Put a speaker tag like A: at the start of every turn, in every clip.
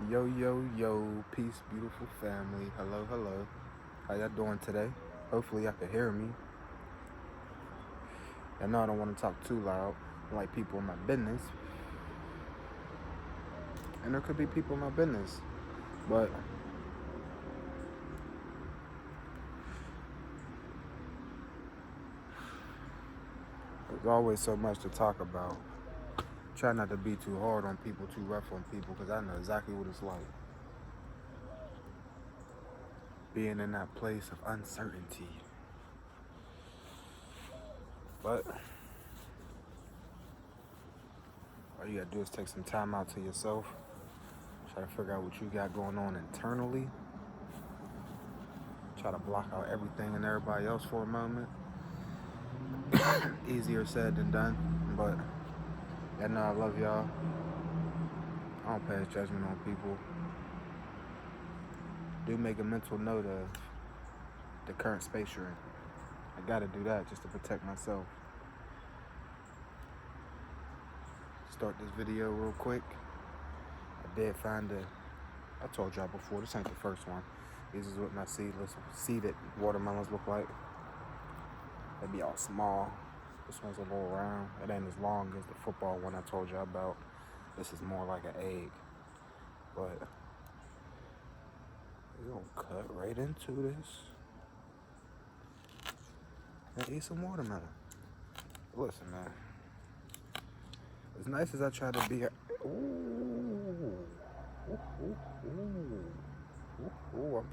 A: Yo, yo, yo, peace, beautiful family. Hello, hello. How y'all doing today? Hopefully, y'all can hear me. I know I don't want to talk too loud, like people in my business, and there could be people in my business, but there's always so much to talk about. Try not to be too hard on people, too rough on people, because I know exactly what it's like being in that place of uncertainty. But all you gotta do is take some time out to yourself, try to figure out what you got going on internally. Try to block out everything and everybody else for a moment. Easier said than done, but I know I love y'all. I don't pass judgment on people. Do make a mental note of the current space you're in. I gotta do that just to protect myself. Start this video real quick. I did find I told y'all before, this ain't the first one. This is what my seeded watermelons look like. They be all small. This one's a little round. It ain't as long as the football one I told y'all about. This is more like an egg. But we're gonna cut right into this and eat some watermelon. Listen, man. As nice as I try to be, I'm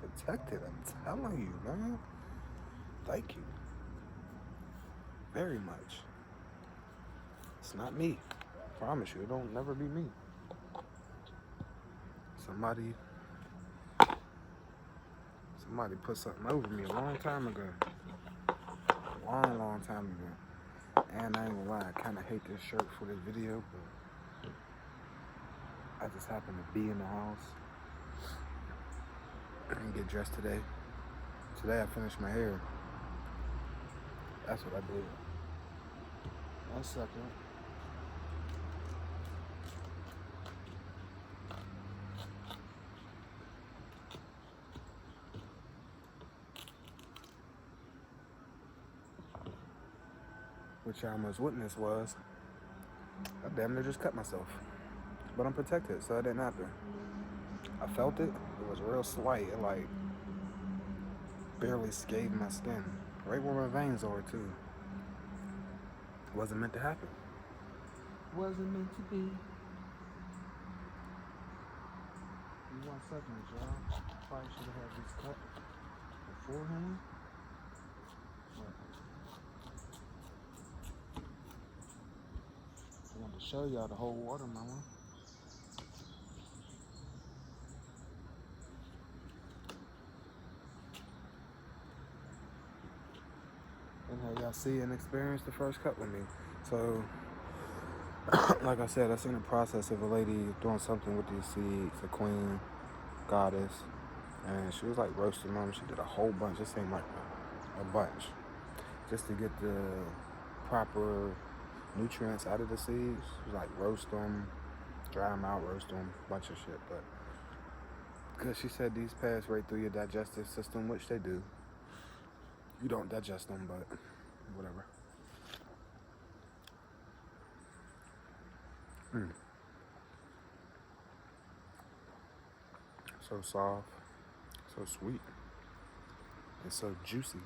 A: protected. I'm telling you, man. Thank you very much. It's not me. I promise you, it don't never be me. Somebody put something over me a long time ago. Long time ago. And I ain't gonna lie, I kind of hate this shirt for this video, but I just happened to be in the house. I didn't get dressed today. Today I finished my hair. That's what I did. 1 second. Which I almost witnessed was I damn near just cut myself. But I'm protected, so it didn't happen. I felt it. It was real slight. It like barely scathed my skin. Right where my veins are too. It wasn't meant to happen. Wasn't meant to be. 1 second, y'all. Probably should have had this cut beforehand. I wanted to show y'all the whole watermelon. And have y'all see and experience the first cut with me. So, like I said, I seen the process of a lady doing something with these seeds, a queen, goddess, and she was like roasting them. She did a whole bunch. It seemed like a bunch, just to get the proper nutrients out of the seeds. She was like roast them, dry them out, roast them, bunch of shit. But because she said these pass right through your digestive system, which they do. You don't digest them, but whatever. So soft, so sweet, and so juicy,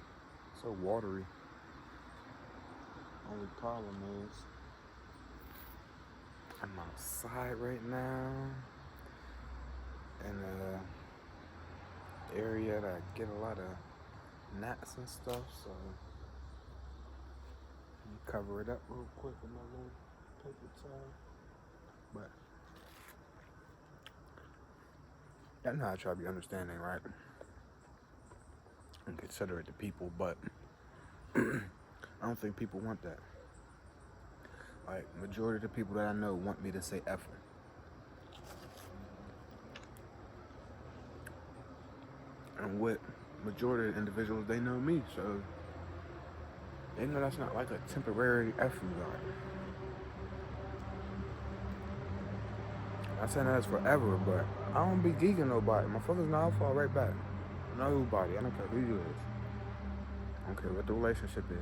A: so watery. Only problem is I'm outside right now in an area that I get a lot of gnats and stuff, so let me cover it up real quick with my little paper towel. But that's how I try to be understanding, right? And considerate to people, but I don't think people want that. Like, majority of the people that I know want me to say effort. And with majority of the individuals, they know me, so they know that's not like a temporary F you got. I said that's forever, but I don't be geeking nobody. My fuckers know I'll fall right back. Nobody. I don't care who you is. I don't care what the relationship is.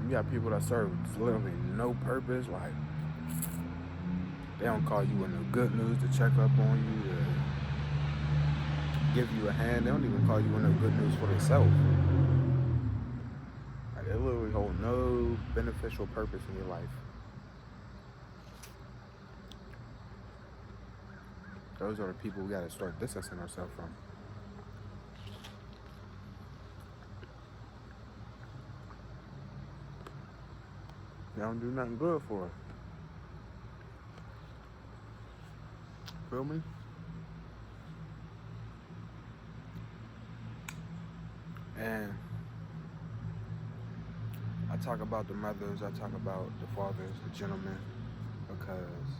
A: You got people that serve literally no purpose. Like, they don't call you in the good news to check up on you, to give you a hand. They don't even call you in the good news for themselves. Like, they literally hold no beneficial purpose in your life. Those are the people we gotta start distancing ourselves from. They don't do nothing good for us. Feel me? And I talk about the mothers, I talk about the fathers, the gentlemen, because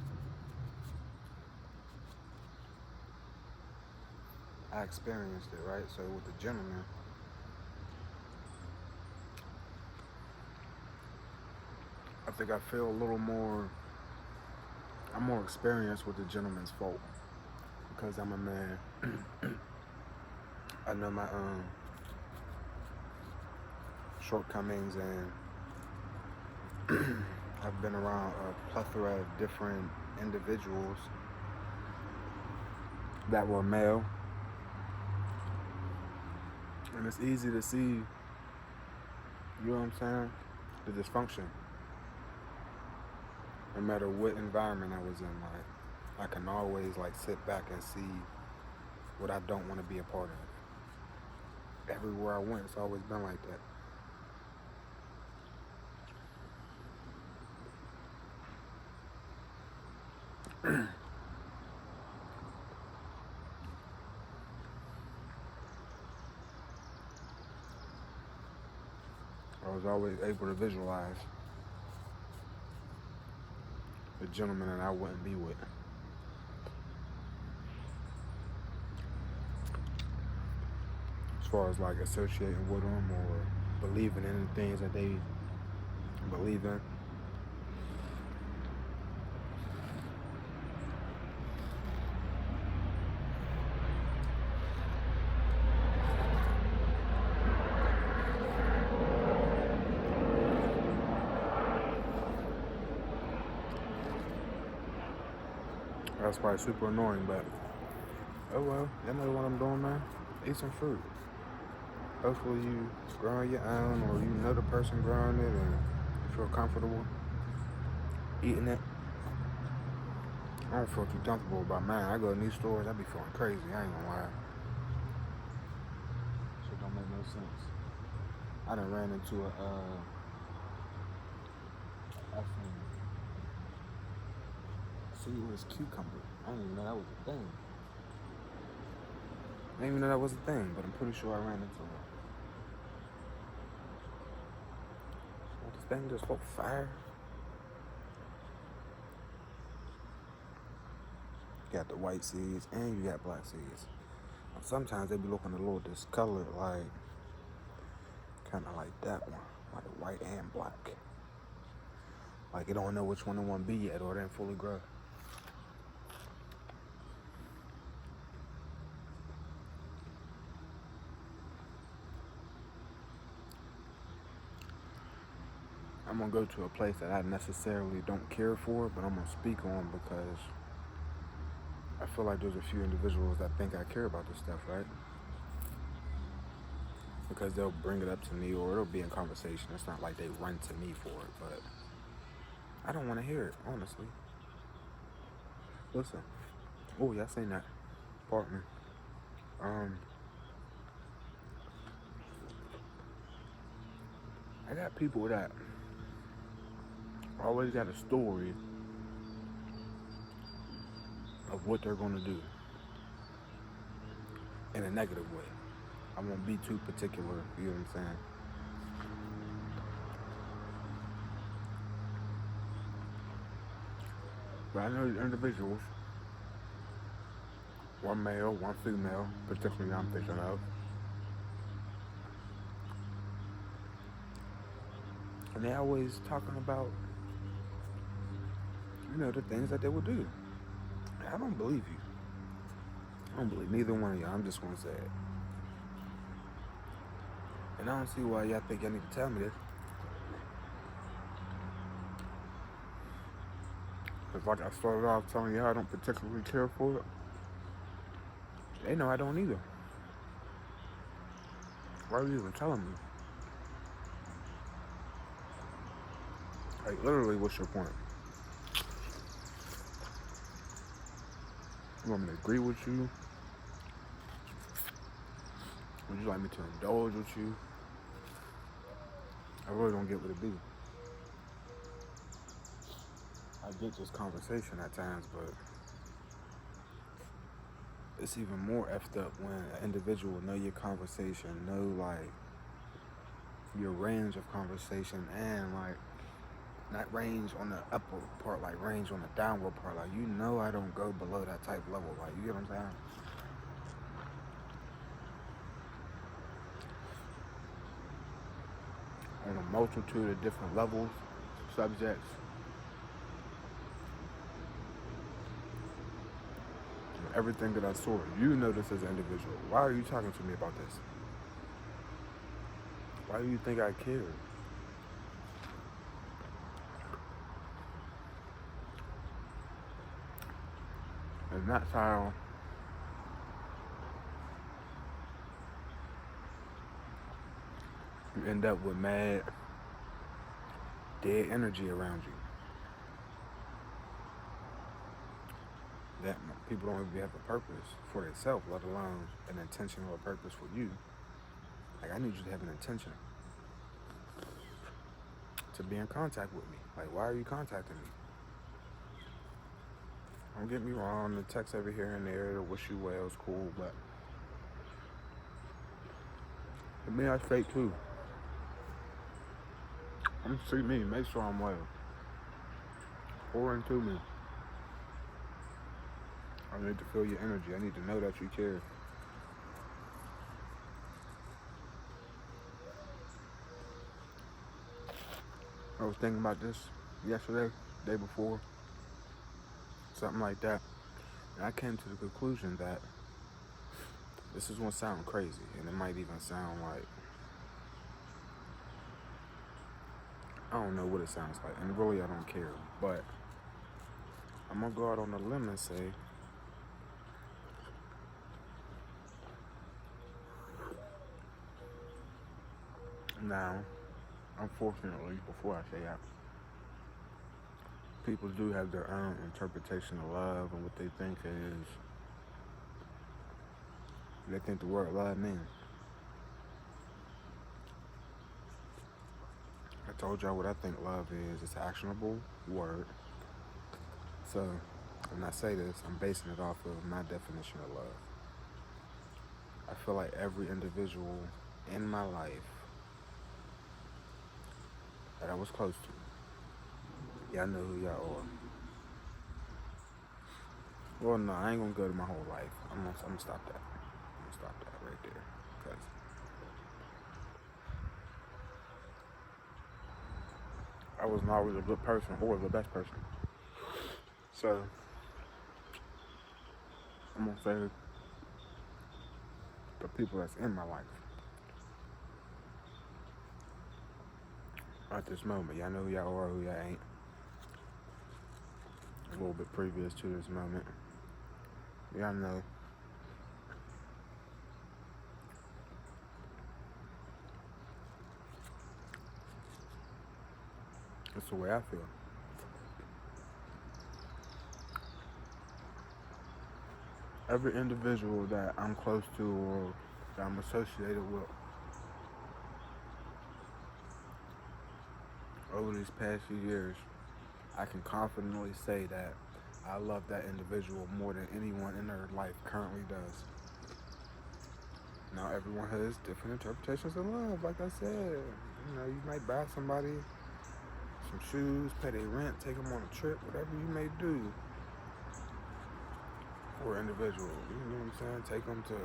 A: I experienced it, right? So with the gentlemen, I think I feel a little more, I'm more experienced with the gentleman's fault because I'm a man. I know my shortcomings, and I've been around a plethora of different individuals that were male, and it's easy to see, you know what I'm saying, the dysfunction. No matter what environment I was in, like, I can always like sit back and see what I don't want to be a part of. Everywhere I went, it's always been like that. I was always able to visualize the gentleman that I wouldn't be with. As far as like associating with them or believing in the things that they believe in. That's probably super annoying, but oh well, you know what I'm doing, man. Eat some fruit. Hopefully you growing your own, or you know the person growing it and you feel comfortable eating it. I don't feel too comfortable about mine. I go in these stores, I be feeling crazy, I ain't gonna lie. Shit don't make no sense. I done ran into a seedless cucumber. I didn't even know that was a thing. I didn't even know that was a thing, but I'm pretty sure I ran into it. So this thing just spoke fire. You got the white seeds and you got black seeds. Sometimes they be looking a little discolored, like kind of like that one, like white and black. Like you don't know which one it want to be yet, or it ain't fully grown. I'm gonna go to a place that I necessarily don't care for, but I'm gonna speak on because I feel like there's a few individuals that think I care about this stuff, right? Because they'll bring it up to me or it'll be in conversation. It's not like they run to me for it, but I don't want to hear it, honestly. Listen. Oh, y'all seen that. Partner. I got people that always got a story of what they're gonna do in a negative way. I won't be too particular, you know what I'm saying? But I know individuals, one male, one female, particularly I'm thinking of, And they always talking about, the things that they would do. And I don't believe you. I don't believe neither one of y'all. I'm just gonna say it. And I don't see why y'all think y'all need to tell me this. Because like I started off telling y'all I don't particularly care for it. They know I don't either. Why are you even telling me? Like, literally, what's your point? You want me to agree with you? Would you like me to indulge with you? I really don't get what it be. I get this conversation at times, but it's even more effed up when an individual know your conversation, know like your range of conversation, and like not range on the upper part, like range on the downward part. Like, I don't go below that type level. Like, you get what I'm saying? On a multitude of different levels, subjects, everything that I saw. You know this as an individual. Why are you talking to me about this? Why do you think I care? And that's how you end up with mad, dead energy around you. That people don't even have a purpose for themselves, let alone an intention or a purpose for you. Like, I need you to have an intention to be in contact with me. Like, why are you contacting me? Don't get me wrong, the text over here and there, the wish you well is cool, but to me, that's fake too. I'm see me, make sure I'm well. Pour into me. I need to feel your energy. I need to know that you care. I was thinking about this yesterday, day before, something like that. And I came to the conclusion that this is going to sound crazy, and it might even sound like, I don't know what it sounds like, and really I don't care, but I'm going to go out on a limb and say, now, unfortunately, before I say that, people do have their own interpretation of love and what they think the word love means. I told y'all what I think love is. It's an actionable word. So when I say this, I'm basing it off of my definition of love. I feel like every individual in my life that I was close to, y'all know who y'all are. Well, no, I ain't gonna go to my whole life. I'm gonna stop that. I'm gonna stop that right there. Because I wasn't always a good person or the best person. So I'm gonna say the people that's in my life at this moment. Y'all know who y'all are, who y'all ain't. A little bit previous to this moment. Y'all know. That's the way I feel. Every individual that I'm close to or that I'm associated with over these past few years, I can confidently say that I love that individual more than anyone in their life currently does. Now, everyone has different interpretations of love. Like I said, you might buy somebody some shoes, pay their rent, take them on a trip, whatever you may do for an individual. You know what I'm saying? Take them to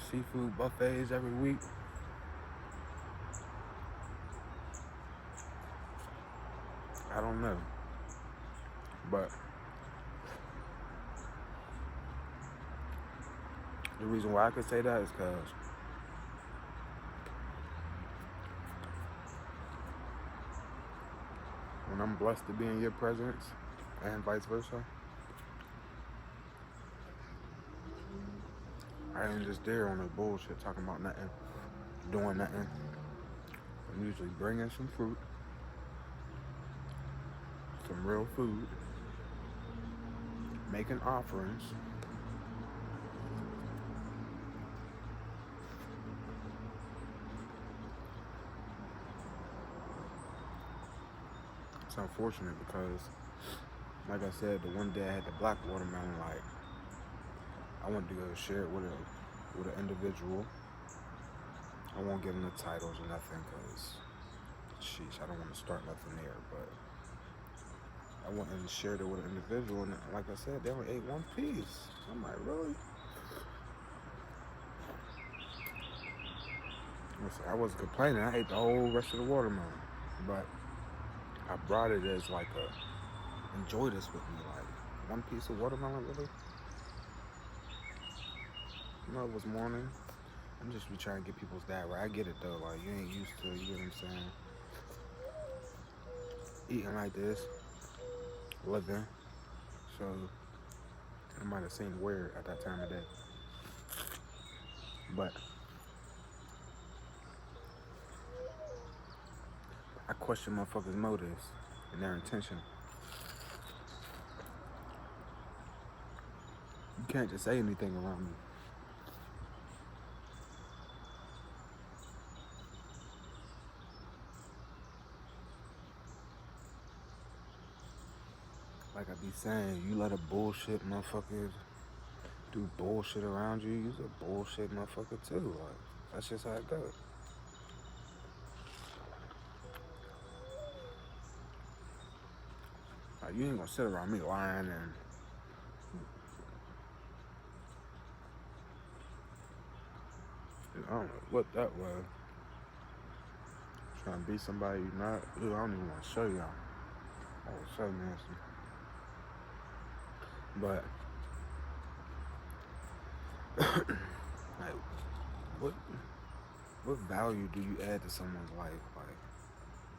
A: seafood buffets every week. I don't know. But the reason why I could say that is because when I'm blessed to be in your presence and vice versa, I ain't just there on the bullshit talking about nothing, doing nothing. I'm usually bringing some fruit, some real food, making offerings. It's unfortunate because, like I said, the one day I had the black watermelon, like I wanted to go share it with an individual. I won't give them the titles or nothing because, sheesh, I don't want to start nothing there. But I went and shared it with an individual, and like I said, they only ate one piece. I'm like, really? Listen, I wasn't complaining. I ate the whole rest of the watermelon, but I brought it as like enjoy this with me, like one piece of watermelon, really? It was morning. I'm just be trying to get people's diet right. I get it though, like you ain't used to, you get what I'm saying? Eating like this, living. So I might have seemed weird at that time of day. But I question motherfuckers' motives and their intention. You can't just say anything around me. Like I be saying, you let a bullshit motherfucker do bullshit around you, you's a bullshit motherfucker too. Like, that's just how it goes. Like, you ain't gonna sit around me lying and I don't know what that was. Trying to be somebody you're not. Dude, I don't even want to show y'all. That was so nasty. But like, what value do you add to someone's life? Like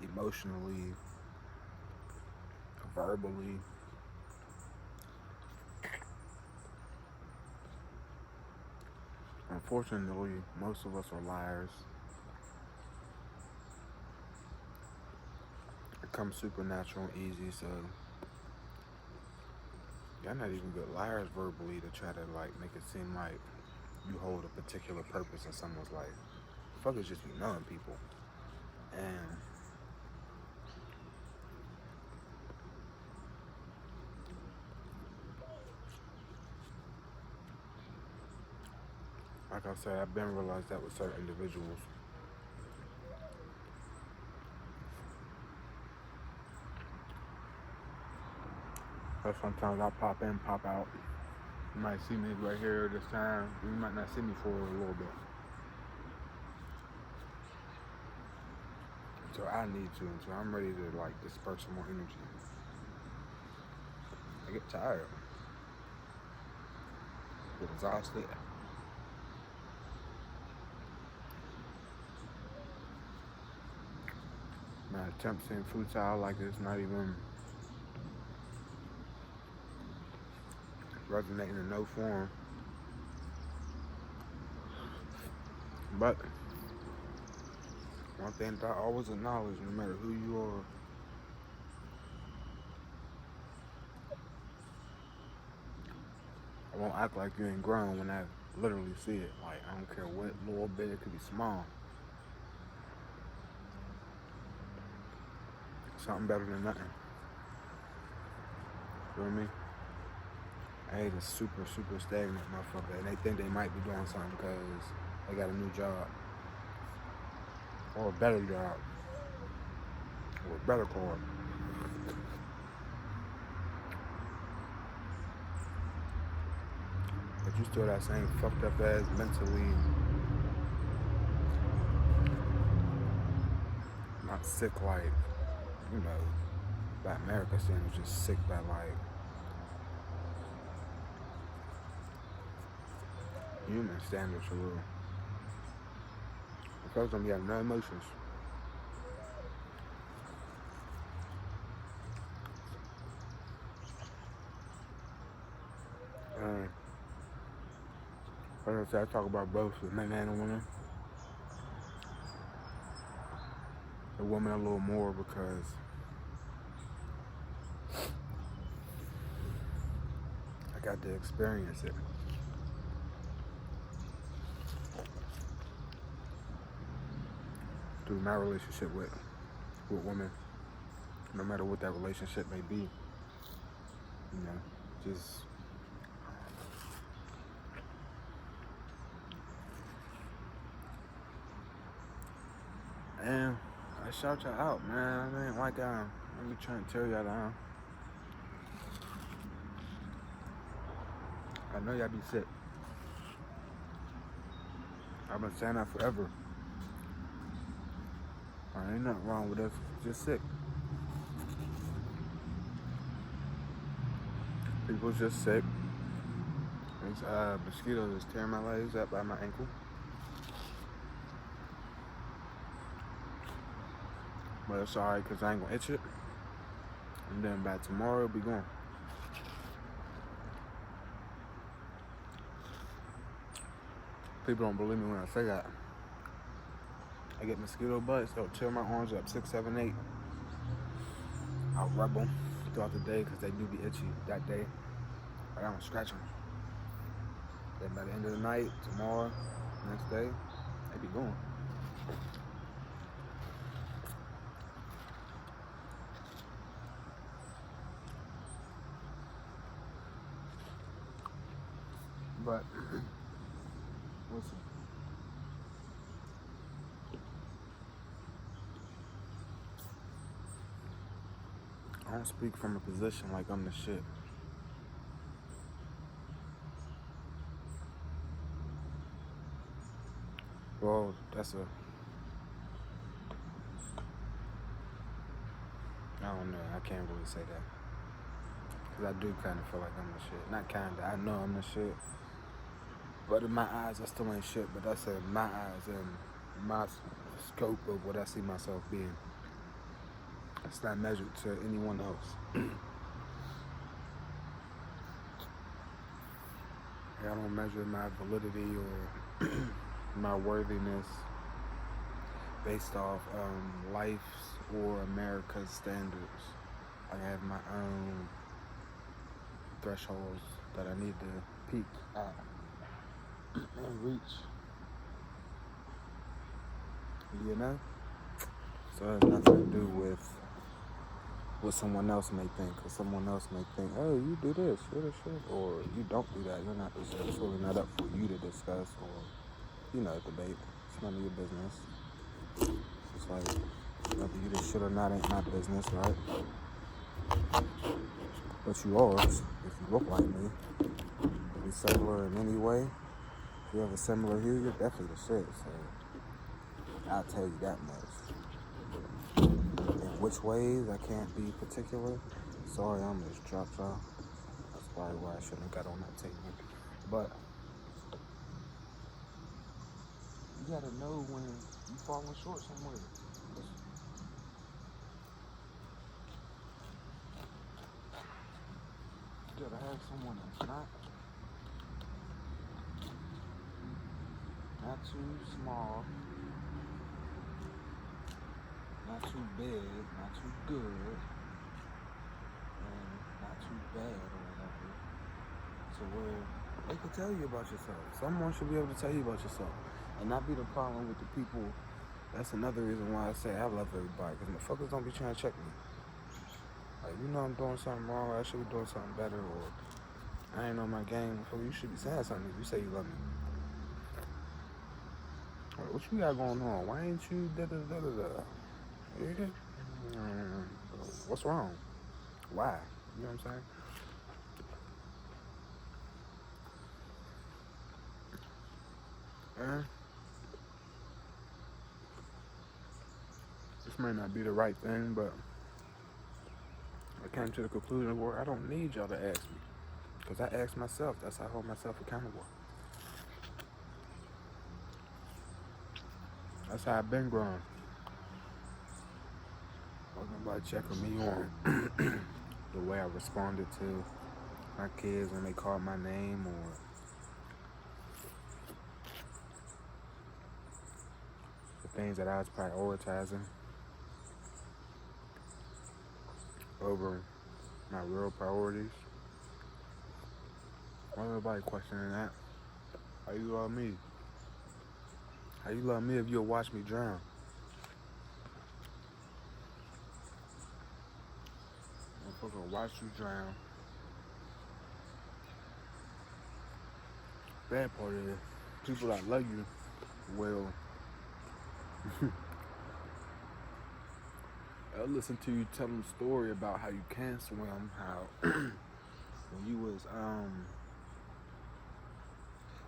A: emotionally, verbally. Unfortunately, most of us are liars. It comes supernatural and easy, so y'all not even good liars verbally to try to like make it seem like you hold a particular purpose in someone's life. Fuckers just be knowing people. And like I said, I've been realized that with certain individuals. But sometimes I pop in, pop out. You might see me right here this time. You might not see me for a little bit. So I need to until I'm ready to like disperse some more energy. I get tired. Get exhausted. My attempts seem futile, like it's not even resonating in no form. But one thing that I always acknowledge, no matter who you are, I won't act like you ain't grown when I literally see it. Like, I don't care what little bit, it could be small. Something better than nothing. Feel me? I hate a super, super stagnant motherfucker, and they think they might be doing something because they got a new job. Or a better job. Or a better car. But you still that same fucked up ass mentally, not sick like, you know, by America standards, just sick by like human standards for real. The folks don't be having no emotions. Um, like I said, I talk about both the man and woman. The woman a little more because I got to experience it. Through my relationship with women, no matter what that relationship may be, just and I shout y'all out, man. I ain't like let me try and tear y'all down. I know y'all be sick. I've been saying that forever. Ain't nothing wrong with us, just sick. People just sick. These mosquitoes is tearing my legs up by my ankle. But it's alright because I ain't gonna itch it. And then by tomorrow it'll be gone. People don't believe me when I say that. I get mosquito bites, they'll tear my arms up 6, 7, 8. I'll rub them throughout the day because they do be itchy that day. I don't scratch them. Then by the end of the night, tomorrow, next day, they be gone. But listen, I don't speak from a position like I'm the shit. Well, I don't know, I can't really say that. Because I do kind of feel like I'm the shit. Not kind of, I know I'm the shit. But in my eyes, I still ain't shit. But that's in my eyes and my scope of what I see myself being. It's not measured to anyone else. I don't measure my validity or my worthiness based off life's or America's standards. I have my own thresholds that I need to peak at and reach. So it has nothing to do with what someone else may think, or someone else may think, oh, you do this, you're the shit, or you don't do that, you're not the shit. It's really not up for you to discuss or, debate. It's none of your business. It's like, whether you the shit or not ain't my business, right? But you are, if you look like me, if you're similar in any way, if you have a similar hue, you're definitely the shit, so I'll tell you that much. In which ways, I can't be particular. Sorry, I'm just dropped y'all. That's probably why I shouldn't have got on that table. But you gotta know when you falling short somewhere. You gotta have someone that's not too small, not too big, not too good, and not too bad or whatever. So where they can tell you about yourself. Someone should be able to tell you about yourself. And not be the problem with the people. That's another reason why I say I love everybody. Because motherfuckers don't be trying to check me. Like, I'm doing something wrong, or I should be doing something better, or I ain't on my game. You should be saying something if you say you love me. What you got going on? Why ain't you da-da-da-da-da? What's wrong? Why? You know what I'm saying? This may not be the right thing, but I came to the conclusion where I don't need y'all to ask me. Because I ask myself. That's how I hold myself accountable. That's how I've been growing. Wasn't nobody checking me on the way I responded to my kids when they called my name, or the things that I was prioritizing over my real priorities. Wasn't nobody questioning that. How you love me? How you love me if you'll watch me drown? Motherfucker, watch you drown. Bad part is, people that love you will I'll listen to you tell them a story about how you can swim, how when you was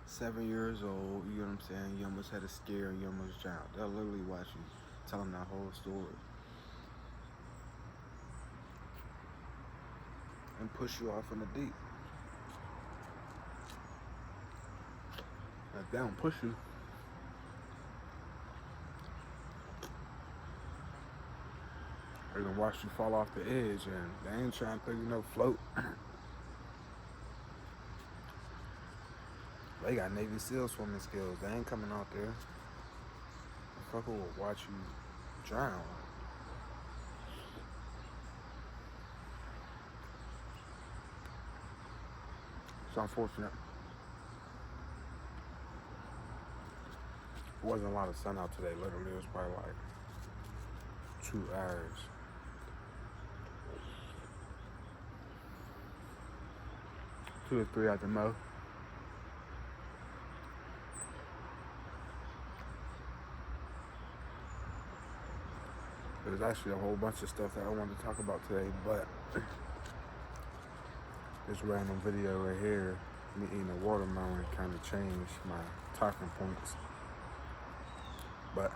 A: 7 years old, you know what I'm saying, you almost had a scare and you almost drowned. They'll literally watch you tell them that whole story and push you off in the deep. If they don't push you, they're gonna watch you fall off the edge, and they ain't trying to think you no float. They got Navy SEAL swimming skills. They ain't coming out there. The fucker will watch you drown. It's unfortunate. There wasn't a lot of sun out today. Literally, it was probably like 2 hours. Two or three at the most. There's actually a whole bunch of stuff that I wanted to talk about today, but this random video right here, me eating a watermelon, kind of changed my talking points. But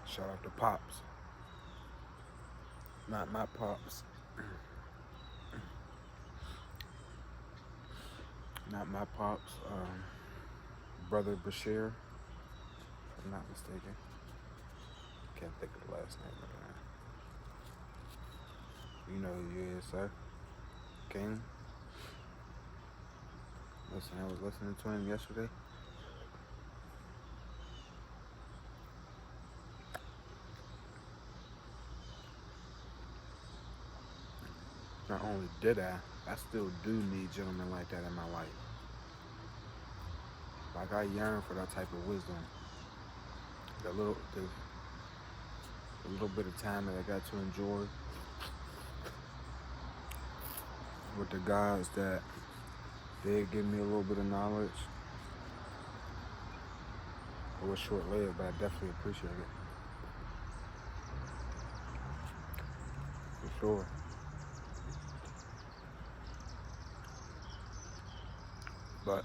A: shout out to Pops. Not my Pops. Not my Pops. Brother Bashir, if I'm not mistaken. Can't think of the last name again. You know who you is, sir. King. Listen, I was listening to him yesterday. Not only did I still do need gentlemen like that in my life. Like, I yearn for that type of wisdom. The little bit of time that I got to enjoy with the guys that did give me a little bit of knowledge. It was short-lived, but I definitely appreciate it. For sure. But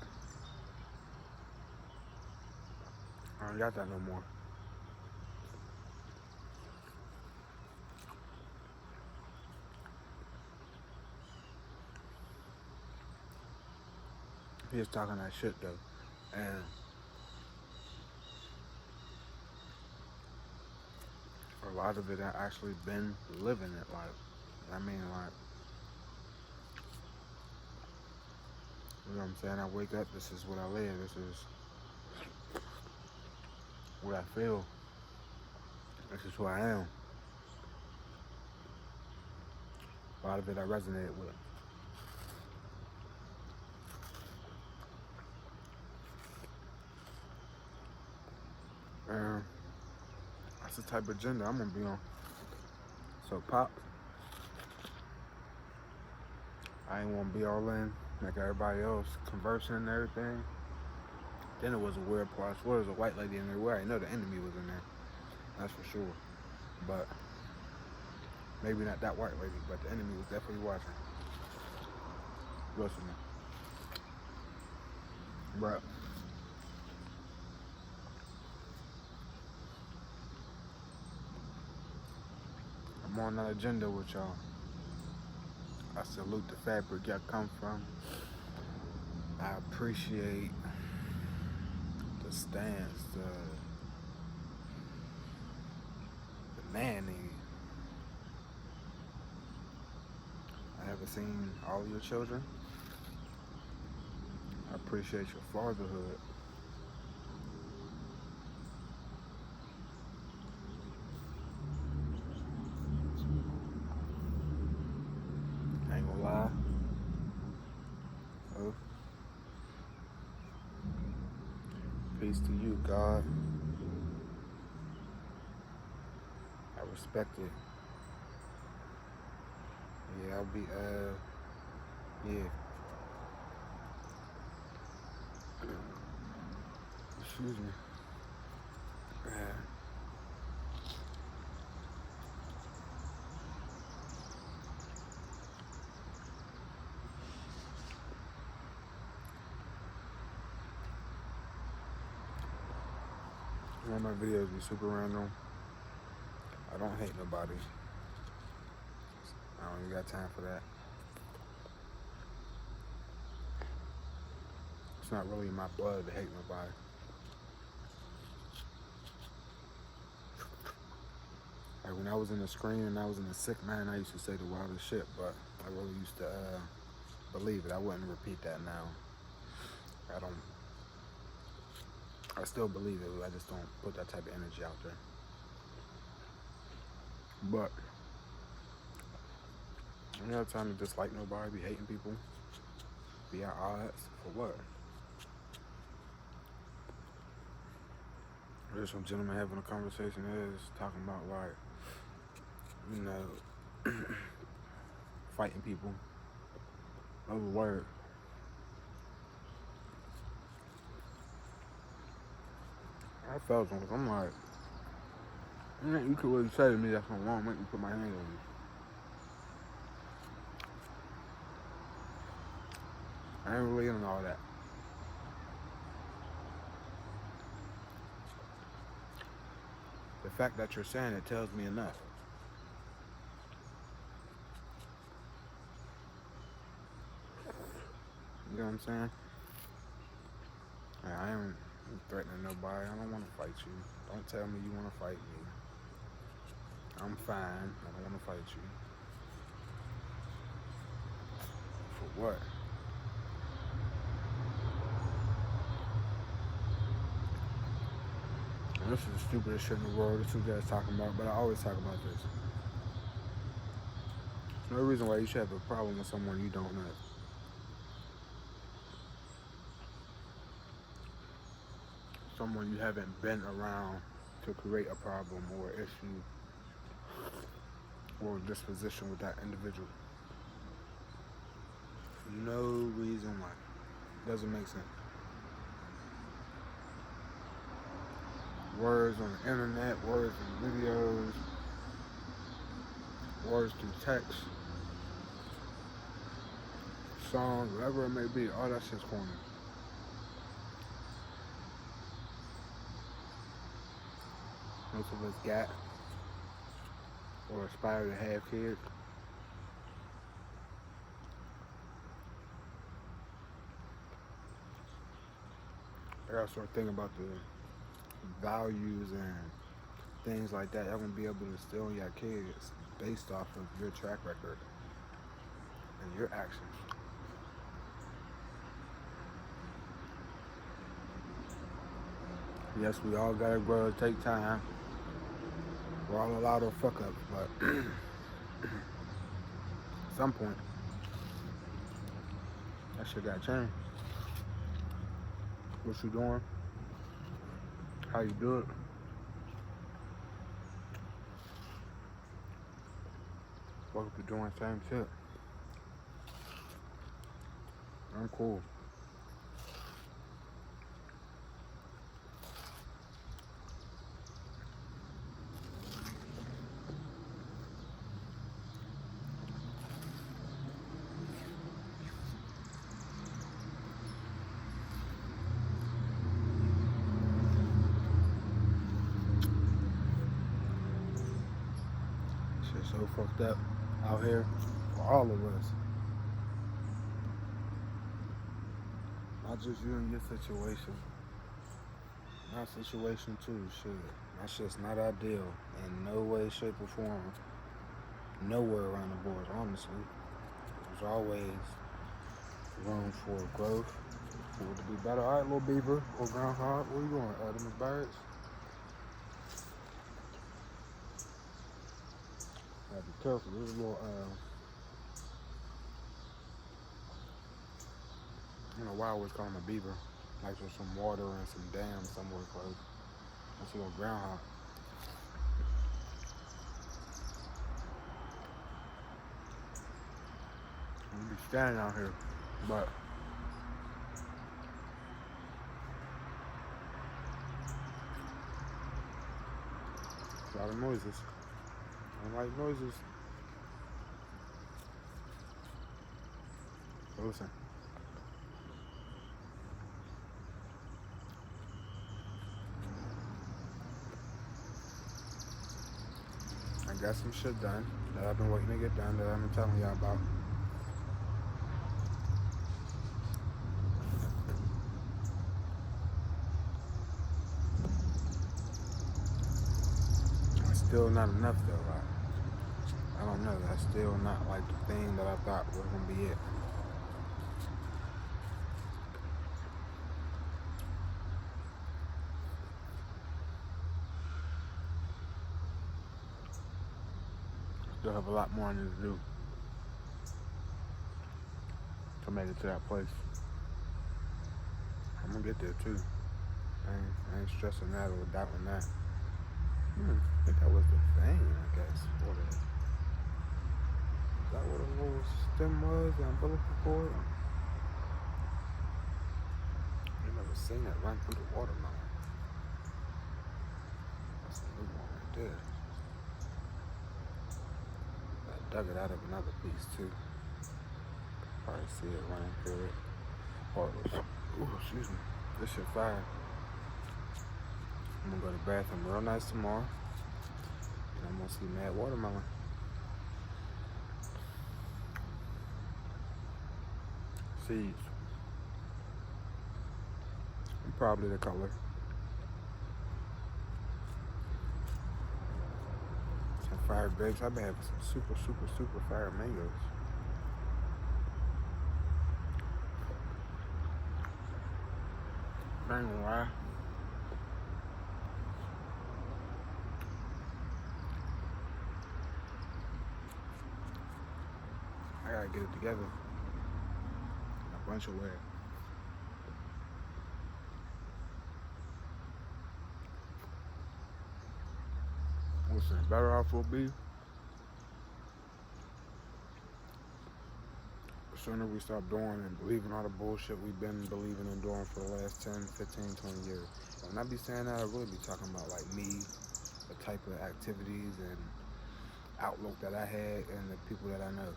A: I don't got that no more. He was talking that shit though, and a lot of it I actually been living it. Like, I mean, like, you know what I'm saying? I wake up, this is what I live, this is what I feel, this is who I am. A lot of it I resonated with. And that's the type of agenda I'm gonna be on. So Pop, I ain't wanna be all in like everybody else, conversing and everything. Then it was a weird part. I swear there was a white lady in there where I know the enemy was in there. That's for sure. But maybe not that white lady, but the enemy was definitely watching. Listening. But I'm on that agenda with y'all. I salute the fabric y'all come from. I appreciate the stance, the man in you. I haven't seen all your children. I appreciate your fatherhood. I ain't gonna lie. Oh, peace to you, God. I respect it. Yeah, I'll be, yeah. Excuse me. Yeah. All my videos be super random. I don't hate nobody. I don't even got time for that. It's not really in my blood to hate nobody. Like when I was in the screen and I was in the sick man, I used to say the wildest shit, but I really used to believe it. I wouldn't repeat that now. I still believe it, but I just don't put that type of energy out there. But I don't have time to dislike nobody, be hating people, be at odds for what? There's some gentleman having a conversation is talking about like, you know, fighting people over word. I felt something. I'm like, you could really say to me that's something wrong, make me put my hand on you. I ain't really into all that. The fact that you're saying it tells me enough. You know what I'm saying? I ain't threatening nobody. I don't want to fight you. Don't tell me you want to fight me. I'm fine. I don't want to fight you. For what? And this is the stupidest shit in the world. This is what you guys talking about, but I always talk about this. There's no reason why you should have a problem with someone you don't know. Someone you haven't been around to create a problem or issue or disposition with that individual. No reason why. Doesn't make sense. Words on the internet, words in videos, words through text, songs, whatever it may be, all that shit's corny. Most of us got or aspire to have kids. I gotta start thinking about the values and things like that. Y'all gonna be able to instill in your kids based off of your track record and your actions. Yes, we all gotta grow, take time. We're all allowed to fuck up, but at some point, that shit gotta change. What you doing? How you do it? What you doing? Same shit. I'm cool. Shit's so fucked up out here for all of us. Not just you and your situation. My situation too, shit. My shit's not ideal in no way, shape, or form. Nowhere around the board, honestly. There's always room for growth, for it to be better. Alright, little beaver or groundhog, where you going? Them birds? Gotta be careful. There's a little, I don't know why I always call him a beaver. Like there's some water and some dam somewhere close. That's a little groundhog. I'm gonna be standing out here, but a lot of noises. I don't like noises. So listen. I got some shit done that I've been waiting to get done that I've been telling y'all about. It's still not enough though. I don't know. That's still not like the thing that I thought was gonna be it. Still have a lot more I need to do to make it to that place. I'm gonna get there too. I ain't stressing that or doubting that. I think that was the thing, I guess. Is that what a little stem was? The umbilical cord? I never seen it run through the watermelon. That's a new one right there. I dug it out of another piece too. Probably see it running through it. Excuse me. This shit fire. I'm gonna go to the bathroom real nice tomorrow. And I'm gonna see mad watermelon. Seeds. And probably the color. Some fire grapes. I've been having some super fire mangoes. I ain't gonna lie. I gotta get it together. A bunch of ways. Listen, better off we'll be. The sooner we stop doing and believing all the bullshit we've been believing and doing for the last 10, 15, 20 years. And when I be saying that, I really be talking about like me, the type of activities and outlook that I had and the people that I know.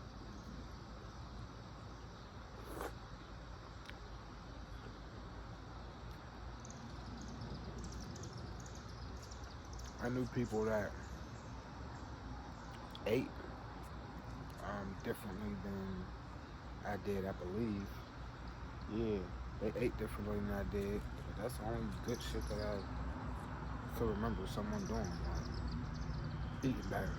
A: I knew people that ate differently than I did, I believe. Yeah, they ate differently than I did. But that's the only good shit that I could remember someone doing, like eating better.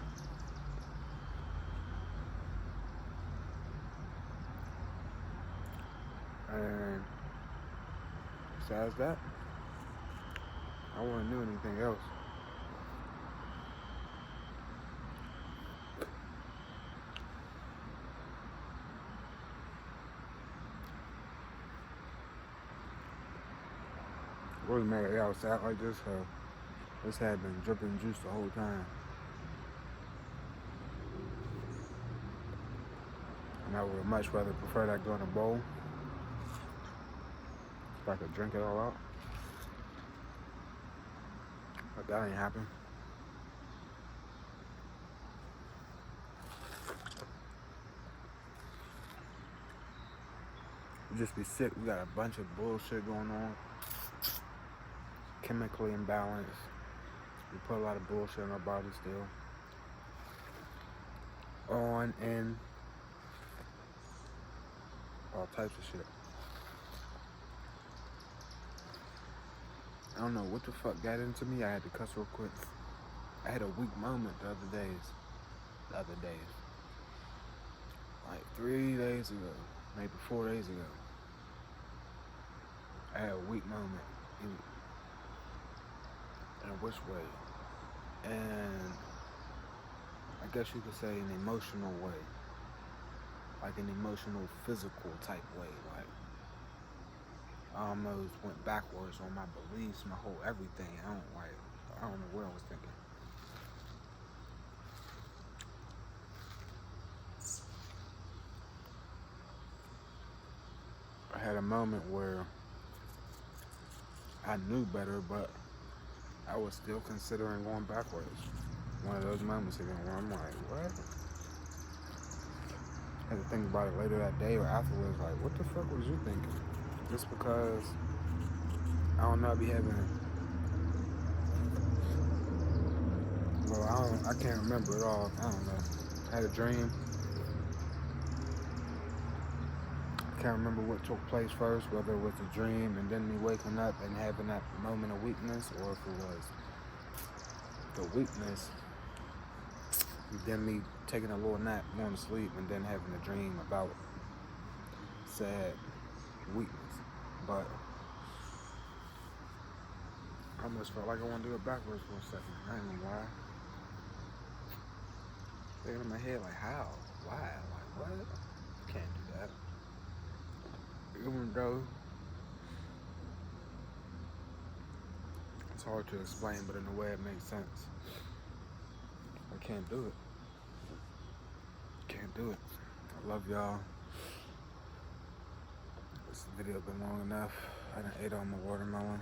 A: And besides that, I wouldn't do anything else. Really mad at outside like this, so this had been dripping juice the whole time. And I would much rather prefer that go in a bowl. If I could drink it all out. But that ain't happen. We just be sick. We got a bunch of bullshit going on. Chemically imbalanced. We put a lot of bullshit in our body still. on and all types of shit. I don't know what the fuck got into me. I had to cuss real quick. I had a weak moment the other days. Like 3 days ago, maybe 4 days ago. I had a weak moment. In which way? And I guess you could say an emotional way. Like an emotional, physical type way. Like I almost went backwards on my beliefs, my whole everything. I don't know what I was thinking. I had a moment where I knew better, but I was still considering going backwards. One of those moments again where I'm like, what? I had to think about it later that day or afterwards, like, what the fuck was you thinking? Just because, I don't know, I be having, well, I can't remember it all. I don't know. I had a dream. I can't remember what took place first, whether it was a dream and then me waking up and having that moment of weakness, or if it was the weakness, then me taking a little nap, going to sleep, and then having a dream about said weakness. But I almost felt like I want to do it backwards for a second. I ain't gonna lie. Thinking in my head, like, how? Why? Like, what? Can't do that. Even though it's hard to explain, but in a way it makes sense. I can't do it. Can't do it. I love y'all. This video been long enough. I done ate all my watermelon.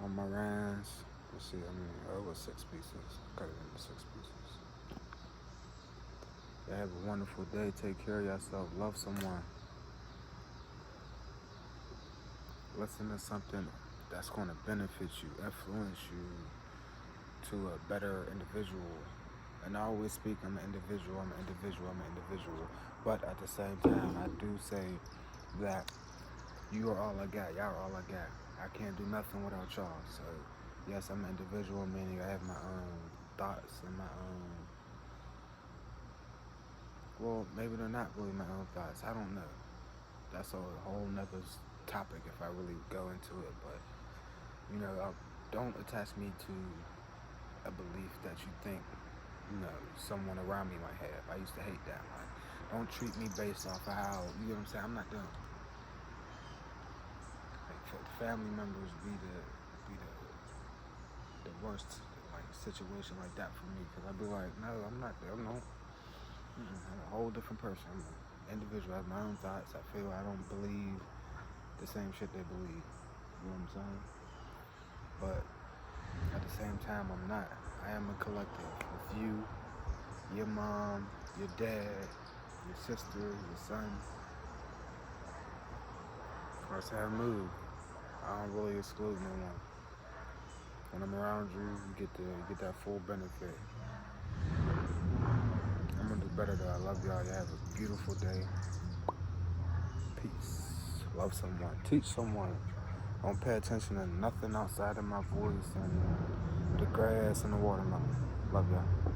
A: On my rinds. Let's see, it was 6 pieces. Cut it into 6 pieces. Y'all have a wonderful day. Take care of yourself. Love someone. Listen to something that's going to benefit you, influence you to a better individual. And I always speak, I'm an individual. But at the same time, I do say that you are all I got. Y'all are all I got. I can't do nothing without y'all. So, yes, I'm an individual, meaning I have my own thoughts and my own, well, maybe they're not really my own thoughts. I don't know. That's a whole nother topic if I really go into it. But, don't attach me to a belief that you think, someone around me might have. I used to hate that. Like, don't treat me based off of how, you know what I'm saying? I'm not done. Family members be the worst like situation like that for me, because I'd be like, no, I'm not there. I'm a whole different person. I'm an individual. I have my own thoughts. I feel I don't believe the same shit they believe. You know what I'm saying? But at the same time, I'm not. I am a collective. With you, your mom, your dad, your sister, your son. That's how I move. I don't really exclude no one. When I'm around you, you get that full benefit. I'm gonna do better though. I love y'all. You have a beautiful day. Peace. Love someone. Teach someone. Don't pay attention to nothing outside of my voice and the grass and the watermelon. Love y'all.